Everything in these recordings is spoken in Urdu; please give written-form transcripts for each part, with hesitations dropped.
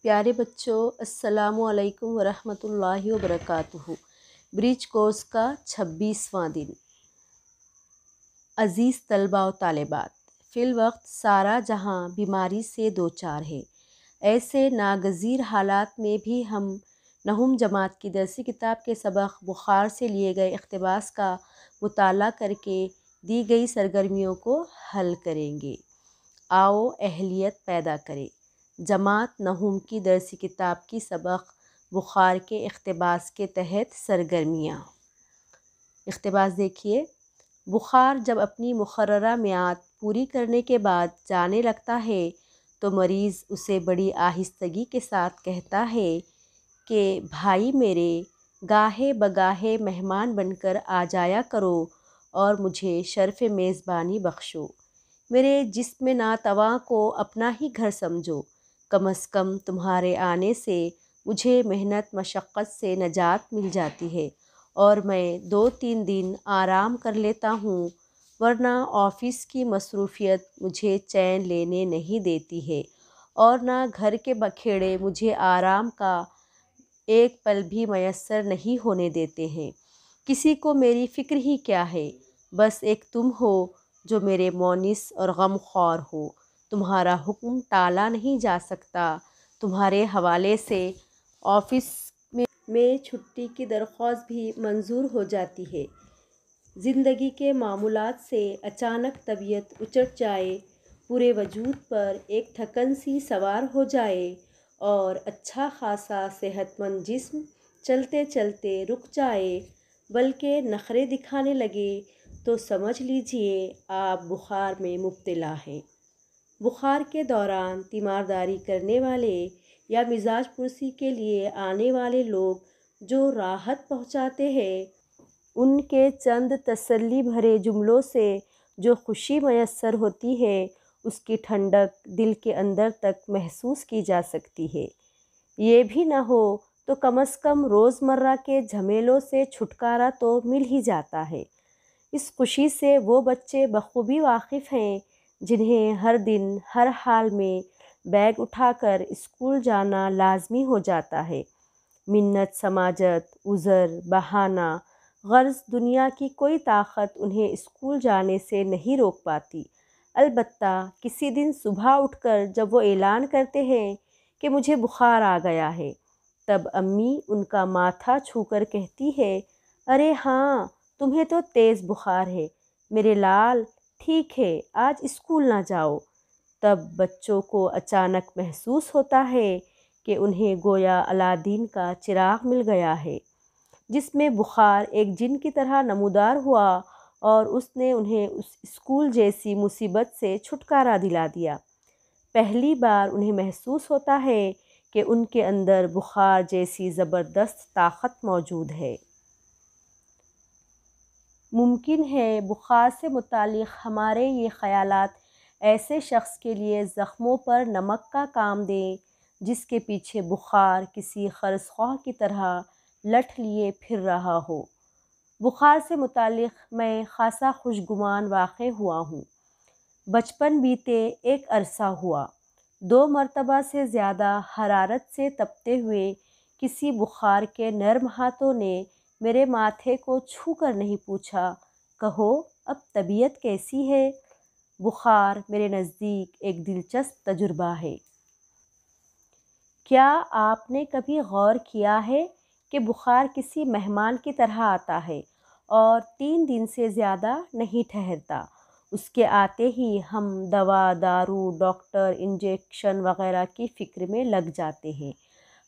پیارے بچوں، السلام علیکم ورحمۃ اللہ وبرکاتہ۔ برج کورس کا 26واں دن۔ عزیز طلباء و طالبات، فی الوقت سارا جہاں بیماری سے دوچار ہے۔ ایسے ناگزیر حالات میں بھی ہم نہم جماعت کی درسی کتاب کے سبق بخار سے لیے گئے اقتباس کا مطالعہ کر کے دی گئی سرگرمیوں کو حل کریں گے۔ آؤ اہلیت پیدا کریں۔ جماعت نہم کی درسی کتاب کی سبق بخار کے اقتباس کے تحت سرگرمیاں۔ اقتباس دیکھیے۔ بخار جب اپنی مقررہ میعاد پوری کرنے کے بعد جانے لگتا ہے تو مریض اسے بڑی آہستگی کے ساتھ کہتا ہے کہ بھائی میرے، گاہے بگاہے مہمان بن کر آ جایا کرو اور مجھے شرف میزبانی بخشو۔ میرے جسم ناتواں کو اپنا ہی گھر سمجھو۔ کم از کم تمہارے آنے سے مجھے محنت مشقت سے نجات مل جاتی ہے اور میں 2-3 دن آرام کر لیتا ہوں، ورنہ آفس کی مصروفیت مجھے چین لینے نہیں دیتی ہے اور نہ گھر کے بکھیڑے مجھے آرام کا ایک پل بھی میسر نہیں ہونے دیتے ہیں۔ کسی کو میری فکر ہی کیا ہے، بس ایک تم ہو جو میرے مونس اور غم خوار ہو۔ تمہارا حکم ٹالا نہیں جا سکتا۔ تمہارے حوالے سے آفس میں چھٹی کی درخواست بھی منظور ہو جاتی ہے۔ زندگی کے معمولات سے اچانک طبیعت اچٹ جائے، پورے وجود پر ایک تھکن سی سوار ہو جائے اور اچھا خاصا صحت مند جسم چلتے چلتے رک جائے بلکہ نخرے دکھانے لگے تو سمجھ لیجئے آپ بخار میں مبتلا ہیں۔ بخار کے دوران تیمارداری کرنے والے یا مزاج پرسی کے لیے آنے والے لوگ جو راحت پہنچاتے ہیں، ان کے چند تسلی بھرے جملوں سے جو خوشی میسر ہوتی ہے، اس کی ٹھنڈک دل کے اندر تک محسوس کی جا سکتی ہے۔ یہ بھی نہ ہو تو کم از کم روز مرہ کے جھمیلوں سے چھٹکارا تو مل ہی جاتا ہے۔ اس خوشی سے وہ بچے بخوبی واقف ہیں جنہیں ہر دن ہر حال میں بیگ اٹھا کر اسکول جانا لازمی ہو جاتا ہے۔ منت سماجت، عذر، بہانہ، غرض دنیا کی کوئی طاقت انہیں اسکول جانے سے نہیں روک پاتی۔ البتہ کسی دن صبح اٹھ کر جب وہ اعلان کرتے ہیں کہ مجھے بخار آ گیا ہے، تب امی ان کا ماتھا چھو کر کہتی ہے، ارے ہاں، تمہیں تو تیز بخار ہے میرے لال، ٹھیک ہے آج اسکول نہ جاؤ۔ تب بچوں کو اچانک محسوس ہوتا ہے کہ انہیں گویا علادین کا چراغ مل گیا ہے، جس میں بخار ایک جن کی طرح نمودار ہوا اور اس نے انہیں اس اسکول جیسی مصیبت سے چھٹکارا دلا دیا۔ پہلی بار انہیں محسوس ہوتا ہے کہ ان کے اندر بخار جیسی زبردست طاقت موجود ہے۔ ممکن ہے بخار سے متعلق ہمارے یہ خیالات ایسے شخص کے لیے زخموں پر نمک کا کام دیں جس کے پیچھے بخار کسی خرس خواہ کی طرح لٹ لیے پھر رہا ہو۔ بخار سے متعلق میں خاصا خوشگمان واقع ہوا ہوں۔ بچپن بیتے ایک عرصہ ہوا، 2 مرتبہ سے زیادہ حرارت سے تپتے ہوئے کسی بخار کے نرم ہاتھوں نے میرے ماتھے کو چھو کر نہیں پوچھا، کہو اب طبیعت کیسی ہے؟ بخار میرے نزدیک ایک دلچسپ تجربہ ہے۔ کیا آپ نے کبھی غور کیا ہے کہ بخار کسی مہمان کی طرح آتا ہے اور 3 دن سے زیادہ نہیں ٹھہرتا؟ اس کے آتے ہی ہم دوا، دارو، ڈاکٹر، انجیکشن وغیرہ کی فکر میں لگ جاتے ہیں۔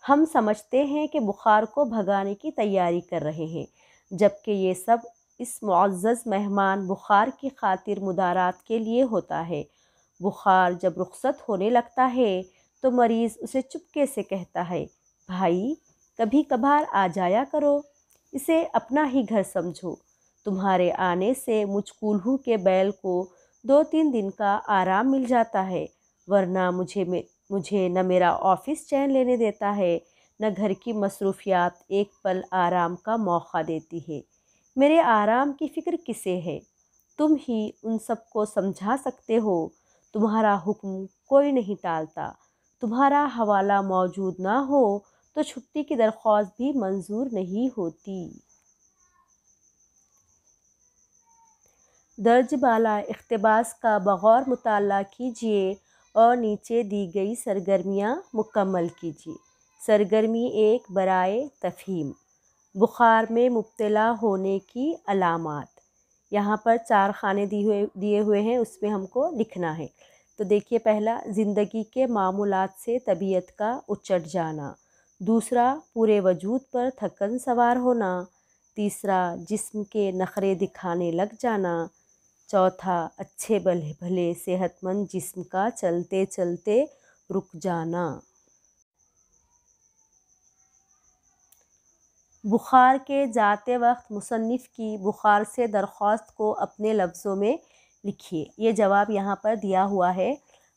ہم سمجھتے ہیں کہ بخار کو بھگانے کی تیاری کر رہے ہیں، جبکہ یہ سب اس معزز مہمان بخار کی خاطر مدارات کے لیے ہوتا ہے۔ بخار جب رخصت ہونے لگتا ہے تو مریض اسے چپکے سے کہتا ہے، بھائی کبھی کبھار آ جایا کرو، اسے اپنا ہی گھر سمجھو۔ تمہارے آنے سے مجھ کولہو کے بیل کو 2-3 دن کا آرام مل جاتا ہے، ورنہ مجھے نہ میرا آفس چین لینے دیتا ہے، نہ گھر کی مصروفیات ایک پل آرام کا موقع دیتی ہے۔ میرے آرام کی فکر کسے ہے؟ تم ہی ان سب کو سمجھا سکتے ہو۔ تمہارا حکم کوئی نہیں ٹالتا۔ تمہارا حوالہ موجود نہ ہو تو چھٹی کی درخواست بھی منظور نہیں ہوتی۔ درج بالا اقتباس کا بغور مطالعہ کیجیے اور نیچے دی گئی سرگرمیاں مکمل کیجیے۔ سرگرمی 1 برائے تفہیم، بخار میں مبتلا ہونے کی علامات۔ یہاں پر 4 خانے دیے ہوئے ہیں، اس میں ہم کو لکھنا ہے۔ تو دیکھیے، پہلا، زندگی کے معمولات سے طبیعت کا اچٹ جانا۔ دوسرا، پورے وجود پر تھکن سوار ہونا۔ تیسرا، جسم کے نخرے دکھانے لگ جانا۔ چوتھا، اچھے بھلے صحت مند جسم کا چلتے چلتے رک جانا۔ بخار کے جاتے وقت مصنف کی بخار سے درخواست کو اپنے لفظوں میں لکھیے۔ یہ جواب یہاں پر دیا ہوا ہے۔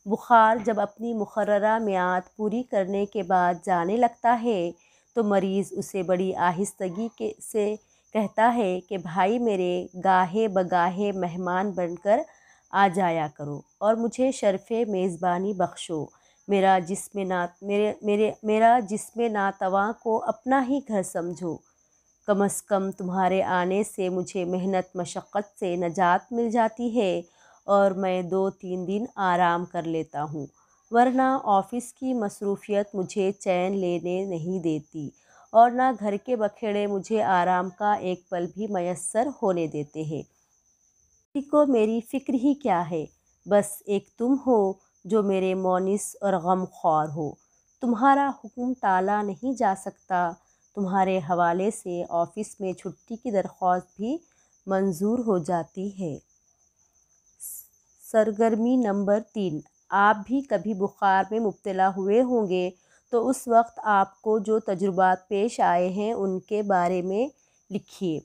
بخار جب اپنی مقررہ میعاد پوری کرنے کے بعد جانے لگتا ہے تو مریض اسے بڑی آہستگی سے کہتا ہے کہ بھائی میرے، گاہے بگاہے مہمان بن کر آ جایا کرو اور مجھے شرف میزبانی بخشو۔ میرا جسم ناتواں کو اپنا ہی گھر سمجھو۔ کم از کم تمہارے آنے سے مجھے محنت مشقت سے نجات مل جاتی ہے اور میں 2-3 دن آرام کر لیتا ہوں، ورنہ آفس کی مصروفیت مجھے چین لینے نہیں دیتی اور نہ گھر کے بکھیڑے مجھے آرام کا ایک پل بھی میسر ہونے دیتے ہیں۔ کسی کو میری فکر ہی کیا ہے، بس ایک تم ہو جو میرے مونس اور غم خوار ہو۔ تمہارا حکم ٹالا نہیں جا سکتا۔ تمہارے حوالے سے آفس میں چھٹی کی درخواست بھی منظور ہو جاتی ہے۔ سرگرمی نمبر 3، آپ بھی کبھی بخار میں مبتلا ہوئے ہوں گے تو اس وقت آپ کو جو تجربات پیش آئے ہیں ان کے بارے میں لکھیے۔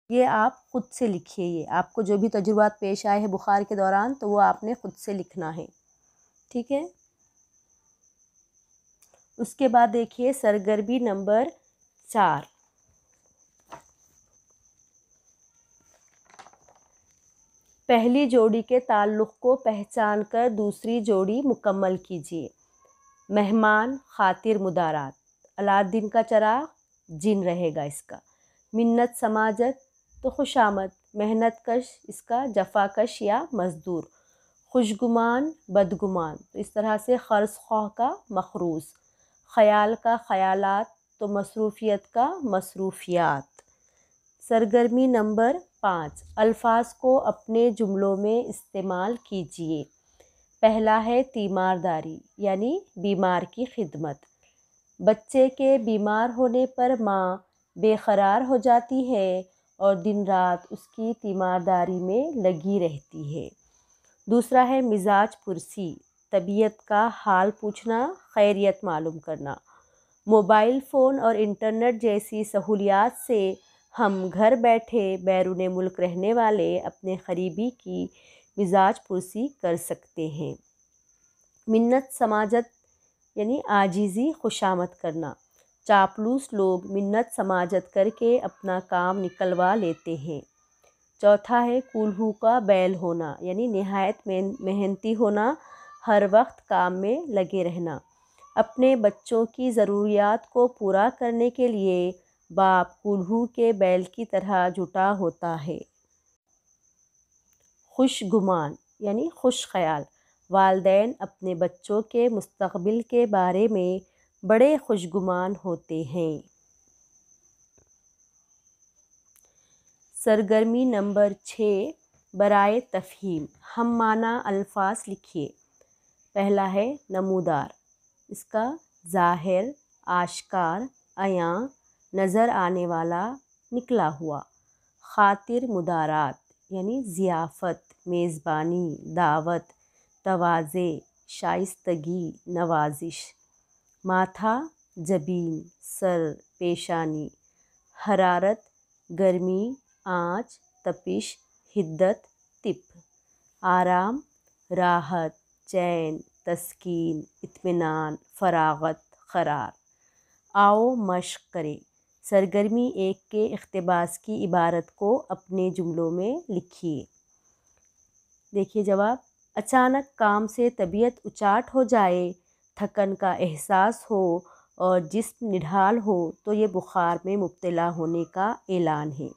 یہ آپ خود سے لکھیے، یہ آپ کو جو بھی تجربات پیش آئے ہیں بخار کے دوران تو وہ آپ نے خود سے لکھنا ہے، ٹھیک ہے؟ اس کے بعد دیکھیے سرگرمی نمبر 4، پہلی جوڑی کے تعلق کو پہچان کر دوسری جوڑی مکمل کیجیے۔ مہمان خاطر مدارات، الدین کا چراغ جن رہے گا اس کا۔ منت سماجت تو خوش آمد، محنت کش اس کا جفا کش یا مزدور۔ خوشگمان بدگمان تو اس طرح سے خرص خواہ کا مخروص۔ خیال کا خیالات تو مصروفیت کا مصروفیات۔ سرگرمی نمبر 5، الفاظ کو اپنے جملوں میں استعمال کیجیے۔ پہلا ہے تیمارداری، یعنی بیمار کی خدمت۔ بچے کے بیمار ہونے پر ماں بے قرار ہو جاتی ہے اور دن رات اس کی تیمارداری میں لگی رہتی ہے۔ دوسرا ہے مزاج پرسی، طبیعت کا حال پوچھنا، خیریت معلوم کرنا۔ موبائل فون اور انٹرنیٹ جیسی سہولیات سے ہم گھر بیٹھے بیرون ملک رہنے والے اپنے قریبی کی مزاج پرسی کر سکتے ہیں۔ منت سماجت یعنی عاجزی خوشامد کرنا۔ چاپلوس لوگ منت سماجت کر کے اپنا کام نکلوا لیتے ہیں۔ چوتھا ہے کولہو کا بیل ہونا، یعنی نہایت محنتی ہونا، ہر وقت کام میں لگے رہنا۔ اپنے بچوں کی ضروریات کو پورا کرنے کے لیے باپ کولہو کے بیل کی طرح جٹا ہوتا ہے۔ خوش گمان یعنی خوش خیال، والدین اپنے بچوں کے مستقبل کے بارے میں بڑے خوش گمان ہوتے ہیں۔ سرگرمی نمبر 6، برائے تفہیم، ہم معنی الفاظ لکھیے۔ پہلا ہے نمودار، اس کا ظاہر، آشکار، عیاں، نظر آنے والا، نکلا ہوا۔ خاطر مدارات یعنی ضیافت، میزبانی، دعوت، تواضع، شائستگی، نوازش۔ ماتھا، جبین، سر، پیشانی۔ حرارت، گرمی، آنچ، تپش، حدت، تپ۔ آرام، راحت، چین، تسکین، اطمینان، فراغت، قرار۔ آؤ مشق کریں، سرگرمی 1 کے اقتباس کی عبارت کو اپنے جملوں میں لکھیے۔ دیکھیے جواب، اچانک کام سے طبیعت اچاٹ ہو جائے، تھکن کا احساس ہو اور جسم نڈھال ہو تو یہ بخار میں مبتلا ہونے کا اعلان ہے۔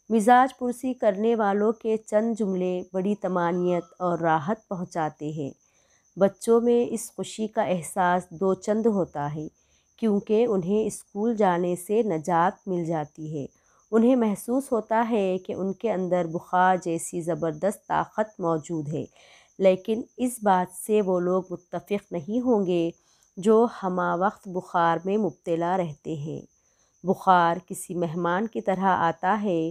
مزاج پرسی کرنے والوں کے چند جملے بڑی طمانینت اور راحت پہنچاتے ہیں۔ بچوں میں اس خوشی کا احساس دو چند ہوتا ہے کیونکہ انہیں اسکول جانے سے نجات مل جاتی ہے۔ انہیں محسوس ہوتا ہے کہ ان کے اندر بخار جیسی زبردست طاقت موجود ہے، لیکن اس بات سے وہ لوگ متفق نہیں ہوں گے جو ہمہ وقت بخار میں مبتلا رہتے ہیں۔ بخار کسی مہمان کی طرح آتا ہے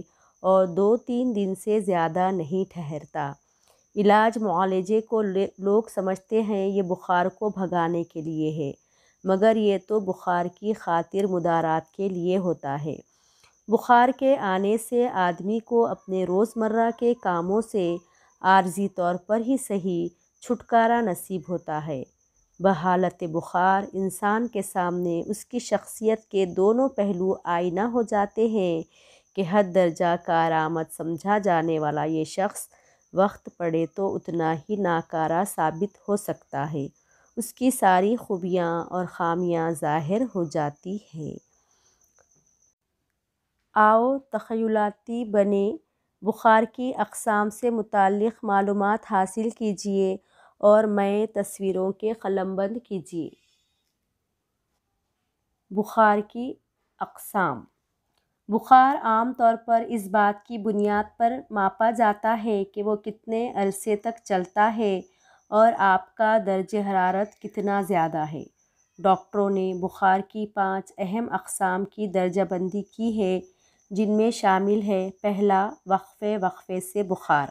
اور 2-3 دن سے زیادہ نہیں ٹھہرتا۔ علاج معالجے کو لوگ سمجھتے ہیں یہ بخار کو بھگانے کے لیے ہے، مگر یہ تو بخار کی خاطر مدارات کے لیے ہوتا ہے۔ بخار کے آنے سے آدمی کو اپنے روزمرہ کے کاموں سے عارضی طور پر ہی صحیح چھٹکارا نصیب ہوتا ہے۔ بحالت بخار انسان کے سامنے اس کی شخصیت کے دونوں پہلو آئینہ ہو جاتے ہیں کہ حد درجہ کارآمد سمجھا جانے والا یہ شخص وقت پڑے تو اتنا ہی ناکارہ ثابت ہو سکتا ہے، اس کی ساری خوبیاں اور خامیاں ظاہر ہو جاتی ہیں۔ آؤ تخیلاتی بنیں، بخار کی اقسام سے متعلق معلومات حاصل کیجیے اور نئے تصویروں کے قلمبند کیجیے۔ بخار کی اقسام۔ بخار عام طور پر اس بات کی بنیاد پر ماپا جاتا ہے کہ وہ کتنے عرصے تک چلتا ہے اور آپ کا درجہ حرارت کتنا زیادہ ہے۔ ڈاکٹروں نے بخار کی 5 اہم اقسام کی درجہ بندی کی ہے، جن میں شامل ہے: پہلا، وقفے وقفے سے بخار۔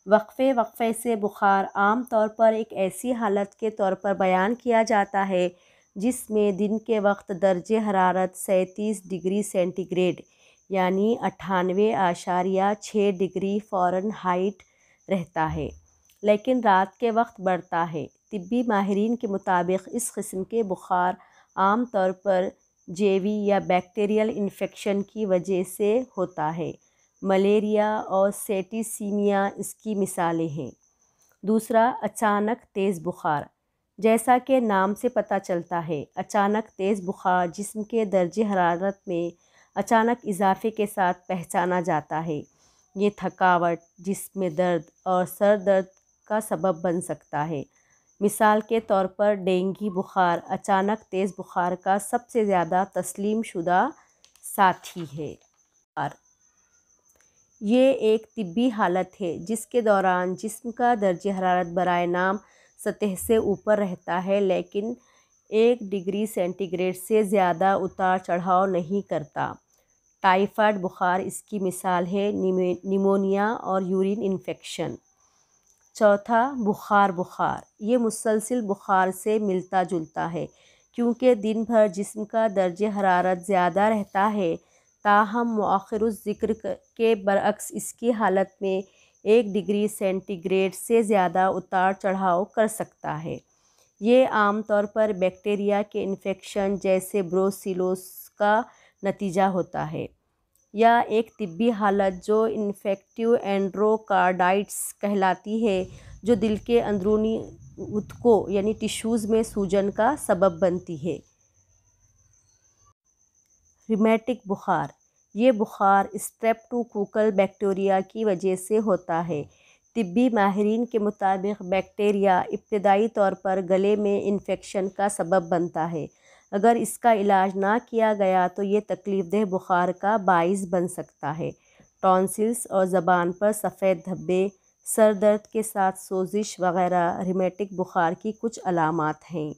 وقفے وقفے سے بخار عام طور پر ایک ایسی حالت کے طور پر بیان کیا جاتا ہے جس میں دن کے وقت درجہ حرارت 37 ڈگری سینٹی گریڈ یعنی 98.6 ڈگری فارنہائٹ رہتا ہے، لیکن رات کے وقت بڑھتا ہے۔ طبی ماہرین کے مطابق اس قسم کے بخار عام طور پر جیوی یا بیکٹیریل انفیکشن کی وجہ سے ہوتا ہے۔ ملیریا اور سیپٹیسیمیا اس کی مثالیں ہیں۔ دوسرا، اچانک تیز بخار۔ جیسا کہ نام سے پتہ چلتا ہے، اچانک تیز بخار جسم کے درجہ حرارت میں اچانک اضافے کے ساتھ پہچانا جاتا ہے۔ یہ تھکاوٹ، جسم میں درد اور سر درد کا سبب بن سکتا ہے۔ مثال کے طور پر ڈینگی بخار اچانک تیز بخار کا سب سے زیادہ تسلیم شدہ ساتھی ہے۔ یہ ایک طبی حالت ہے جس کے دوران جسم کا درجہ حرارت برائے نام سطح سے اوپر رہتا ہے، لیکن 1 ڈگری سینٹی گریڈ سے زیادہ اتار چڑھاؤ نہیں کرتا۔ ٹائیفائڈ بخار اس کی مثال ہے، نیمونیا اور یورین انفیکشن۔ چوتھا، بخار۔ یہ مسلسل بخار سے ملتا جلتا ہے کیونکہ دن بھر جسم کا درجہ حرارت زیادہ رہتا ہے، تاہم مؤخر الذکر کے برعکس اس کی حالت میں 1 ڈگری سینٹی گریڈ سے زیادہ اتار چڑھاؤ کر سکتا ہے۔ یہ عام طور پر بیکٹیریا کے انفیکشن جیسے بروسیلوس کا نتیجہ ہوتا ہے، یا ایک طبی حالت جو انفیکٹیو اینڈروکارڈائٹس کہلاتی ہے، جو دل کے اندرونی اتھکوں یعنی ٹشوز میں سوجن کا سبب بنتی ہے۔ ریمیٹک بخار۔ یہ بخار اسٹریپٹوکوکل بیکٹیریا کی وجہ سے ہوتا ہے۔ طبی ماہرین کے مطابق بیکٹیریا ابتدائی طور پر گلے میں انفیکشن کا سبب بنتا ہے۔ اگر اس کا علاج نہ کیا گیا تو یہ تکلیف دہ بخار کا باعث بن سکتا ہے۔ ٹونسلز اور زبان پر سفید دھبے، سر درد کے ساتھ سوزش وغیرہ ریمیٹک بخار کی کچھ علامات ہیں۔